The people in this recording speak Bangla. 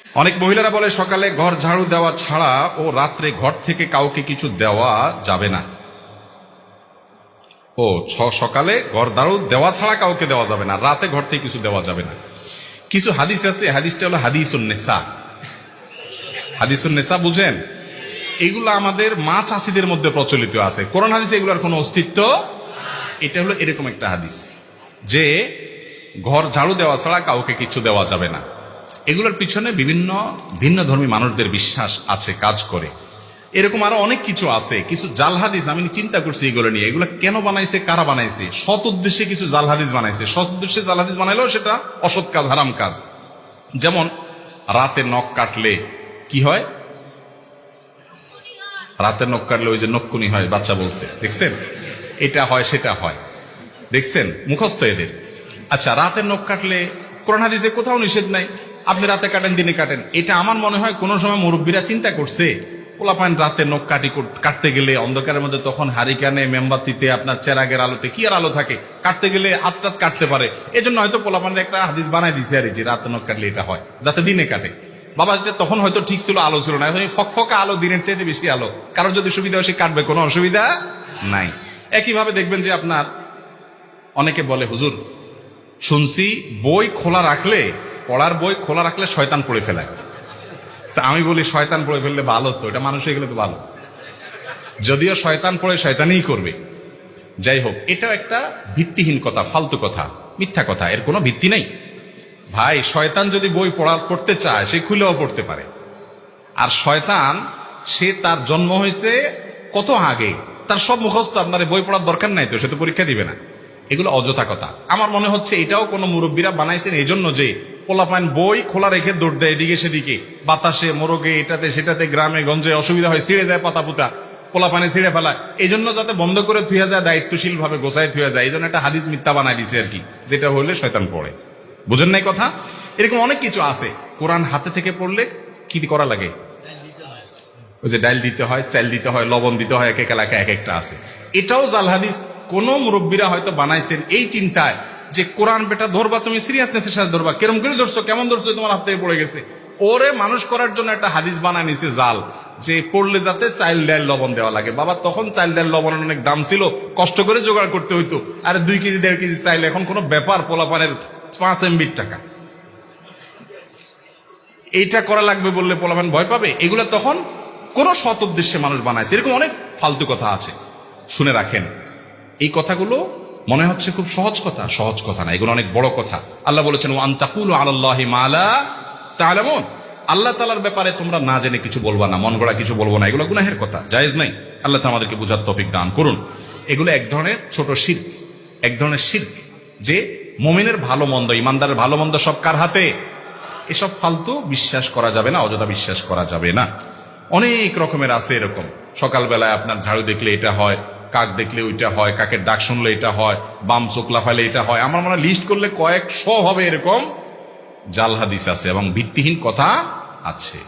অনেক মহিলারা বলে সকালে ঘর ঝাড়ু দেওয়া ছাড়া ও রাত্রে ঘর থেকে কাউকে কিছু দেওয়া যাবে না। ও সকালে ঘর ঝাড়ু দেওয়া ছাড়া কাউকে দেওয়া যাবে না, রাতে ঘর থেকে কিছু দেওয়া যাবে না। কিছু হাদিস আছে, হাদিসটা হলো হাদিসুন নেসা। হাদিসুন নেসা বুঝেন? এগুলো আমাদের মা চাষিদের মধ্যে প্রচলিত আছে, কোরআন হাদিসে এগুলোর কোনো অস্তিত্ব। এটা হলো এরকম একটা হাদিস যে ঘর ঝাড়ু দেওয়া ছাড়া কাউকে কিছু দেওয়া যাবে না। এগুলোর পিছনে বিভিন্ন ভিন্ন ধর্মী মানুষদের বিশ্বাস আছে, কাজ করে। এরকম আরো অনেক কিছু আছে, কিছু জাল হাদিস আমি চিন্তা করছি এগুলো নিয়ে, এগুলো কেন বানাইছে, কারা বানাইছে। সৎ উদ্দেশ্যে কিছু জাল হাদিস বানাইছে, সৎ উদ্দেশ্যে জাল হাদিস বানাইলেও সেটা অসৎ কাজ, হারাম কাজ। যেমন রাতে নখ কাটলে কি হয়, রাতে নখ কাটলে ওই যে নক্ষুনি হয়, বাচ্চা বলছে, দেখছেন? এটা হয়, সেটা হয়, দেখছেন? মুখস্থ এদের। আচ্ছা, রাতের নখ কাটলে কোরআন হাদিসে কোথাও নিষেধ নাই, আপনি রাতে কাটেন, দিনে কাটেন। এটা আমার মনে হয় কোন সময় মুরব্বীরা চিন্তা করছে, পোলাপান রাতে নখ কাটতে গেলে অন্ধকারের মধ্যে, তখন হারিকানে মেমবাতিতে আপনার চেরাগের আলোতে, কি আর আলো থাকে, কাটতে গেলে হাত কাটতে পারে, এজন্য হয়তো পোলাপানের একটা হাদিস বানাই দিছে আর যে রাতে নখ কাটলে এটা হয়, যাতে দিনে কাটে। বাবা, এটা তখন হয়তো ঠিক ছিল, আলো ছিল না, ফকফকা আলো, দিনের চাইতে বেশি আলো, কারোর যদি সুবিধা হয় সে কাটবে, কোনো অসুবিধা নাই। একইভাবে দেখবেন যে আপনার অনেকে বলে, হুজুর শুনছি বই খোলা রাখলে, পড়ার বই খোলা রাখলে শয়তান পড়ে ফেলায়। তা আমি বলি, শয়তান পড়ে ফেললে ভালো তো, এটা মানুষ হয়ে গেলে তো ভালো, যদিও শয়তান পড়ে শয়তানই করবে। যাই হোক, এটাও একটা ভিত্তিহীন কথা, ফালতু কথা, মিথ্যা কথা, এর কোনো ভিত্তি নেই। ভাই, শয়তান যদি বই পড়তে চায় সে খুলেও পড়তে পারে। আর শয়তান, সে তার জন্ম হয়েছে কত আগে, তার সব মুখস্থ, আপনার বই পড়ার দরকার নাই তো, সে তো পরীক্ষা দিবে না। এগুলো অযথা কথা। আমার মনে হচ্ছে এটাও কোনো মুরব্বীরা বানাইছেন এই জন্য যে পোলাপান বই খোলা রেখে দৌড় দেয় এদিকে সেদিকে, বাতাসে, মোরগে, এটাতে সেটাতে, গ্রামে গঞ্জে অসুবিধা হয়, ছিঁড়ে যায় পাতা পুতা, পোলাপানে ছিঁড়ে ফেলায়, এই জন্য যাতে বন্ধ করে থুয়া যায়, দায়িত্বশীল ভাবে গোছায় থুয়া যায়, এই জন্য একটা হাদিস মিথ্যা বানাই দিছে আর কি, যেটা হলে শয়তান পড়ে। বুঝেন নাই কথা? এরকম অনেক কিছু আছে। কোরআন হাতে থেকে পড়লে কি করা লাগে? ওই যে ডাইল দিতে হয়, চাল দিতে হয়, লবণ দিতে হয়, এক এক এলাকায় এক একটা আছে। এটাও জাল হাদিস। কোন মুরব্বীরা হয়তো বানাইছেন এই চিন্তায় যে কোরআন বেটা ধরবা, তুমি সিরিয়াসনেসের সাথে ধরবা, কেরম করে ধরছো, কেমন ধরছো, তোমার হাত থেকে পড়ে গেছে, ওরে মানুষ করার জন্য একটা হাদিস বানায় নিছে জাল, যে পড়লে যাতে চাইল ডাইল লবণ দেওয়া লাগে। বাবা, তখন চাইল ডাইল লবণের অনেক দাম ছিল, কষ্ট করে জোগাড় করতে হইতো। আরে 2 কেজি 1.5 কেজি চাইল এখন কোনো ব্যাপার, পোলাপানের 5 MB টাকা, এইটা করা লাগবে বললে পোলাপান ভয় পাবে। এগুলো তখন কোন সৎ উদ্দেশ্যে মানুষ বানাইছে। এরকম অনেক ফালতু কথা আছে, শুনে রাখেন। এই কথাগুলো মনে হচ্ছে খুব সহজ কথা, সহজ কথা না, এগুলো অনেক বড় কথা। আল্লাহ বলেছেন, ওয়া আন তাকুলু আলাল্লাহি মা লা তা'লামুন, আল্লাহ তাআলার ব্যাপারে তোমরা না জেনে কিছু বলবা না, মন গড়া কিছু বলবো না, এগুলো গুনাহের কথা, জায়েজ নাই। আল্লাহ তাআলা আমাদেরকে বুঝার তৌফিক দান করুন। এগুলো এক ধরনের ছোট শিরক, এক ধরনের শিরক, যে মুমিনের ভালো মন্দ, ইমানদারের ভালো মন্দ সব কার হাতে? এসব ফালতু বিশ্বাস করা যাবে না, অযথা বিশ্বাস করা যাবে না। অনেক রকমের আছে এরকম। সকালবেলায় আপনার ঝাড়ু দেখলে এটা হয়, কাক দেখলে ওইটা হয়, কাকের ডাক শুনলে এটা হয়, বাম চোখ লাফাইলে এটা হয়। আমার মনে হয় লিস্ট করলে কয়েকশো হবে এরকম জাল হাদিস আছে এবং ভিত্তিহীন কথা আছে।